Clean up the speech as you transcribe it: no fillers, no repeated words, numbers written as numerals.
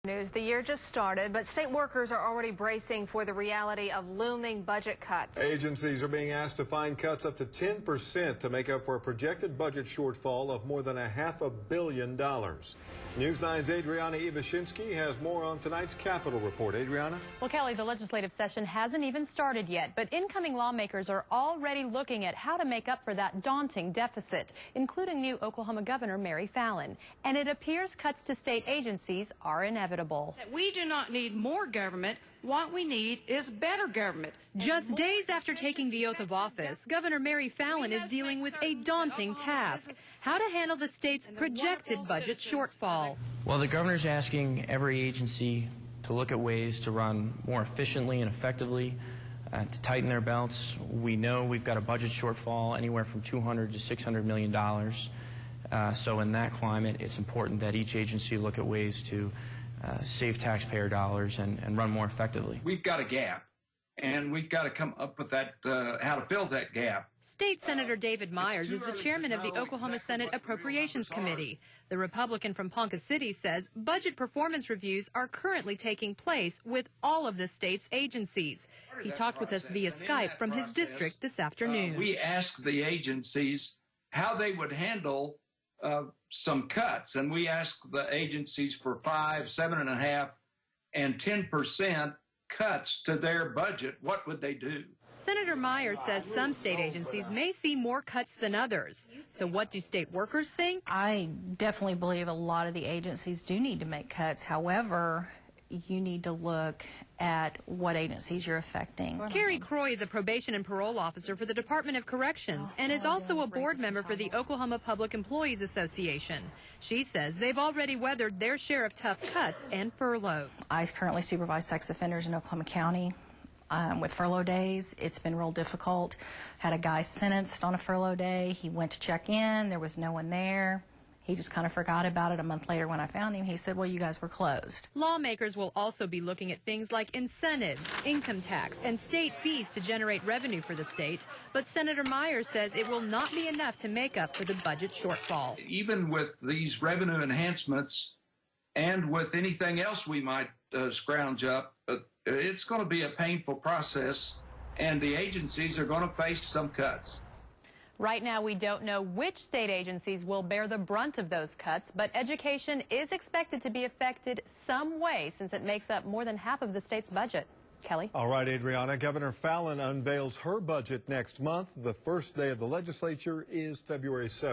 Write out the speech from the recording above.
News. The year just started, but state workers are already bracing for the reality of looming budget cuts. Agencies are being asked to find cuts up to 10% to make up for a projected budget shortfall of more than $500 million. News 9's Adriana Ivashinsky has more on tonight's Capitol Report. Adriana? Well, Kelly, the legislative session hasn't even started yet, but incoming lawmakers are already looking at how to make up for that daunting deficit, including new Oklahoma Governor Mary Fallin. And it appears cuts to state agencies are inevitable. We do not need more government. What we need is better government. Just days after taking the oath of office, Governor Mary Fallin is dealing with a daunting task: how to handle the state's projected budget shortfall. Well, the governor's asking every agency to look at ways to run more efficiently and effectively, to tighten their belts. We know we've got a budget shortfall anywhere from $200 to $600 million. So in that climate, it's important that each agency look at ways to save taxpayer dollars and run more effectively. We've got a gap, and we've got to come up with that, how to fill that gap. State Senator David Myers is the chairman of the Oklahoma Senate Appropriations Committee. The Republican from Ponca City says budget performance reviews are currently taking place with all of the state's agencies. He talked with us via Skype from his district this afternoon. We asked the agencies how they would handle some cuts, and we asked the agencies for 5%, 7.5%, and 10% cuts to their budget. What would they do? Senator Myers says some state agencies may see more cuts than others. So what do state workers think? I definitely believe a lot of the agencies do need to make cuts. However, you need to look at what agencies you're affecting. Carrie Croy is a probation and parole officer for the Department of Corrections and is also a board member for the Oklahoma Public Employees Association. She says they've already weathered their share of tough cuts and furlough. I currently supervise sex offenders in Oklahoma County. With furlough days, it's been real difficult. Had a guy sentenced on a furlough day. He went to check in. There was no one there. He just kind of forgot about it. A month later when I found him, he said, well, you guys were closed. Lawmakers will also be looking at things like incentives, income tax, and state fees to generate revenue for the state. But Senator Myers says it will not be enough to make up for the budget shortfall. Even with these revenue enhancements and with anything else we might scrounge up, it's going to be a painful process, and the agencies are going to face some cuts. Right now, we don't know which state agencies will bear the brunt of those cuts, but education is expected to be affected some way since it makes up more than half of the state's budget. Kelly? All right, Adriana. Governor Fallin unveils her budget next month. The first day of the legislature is February 7th.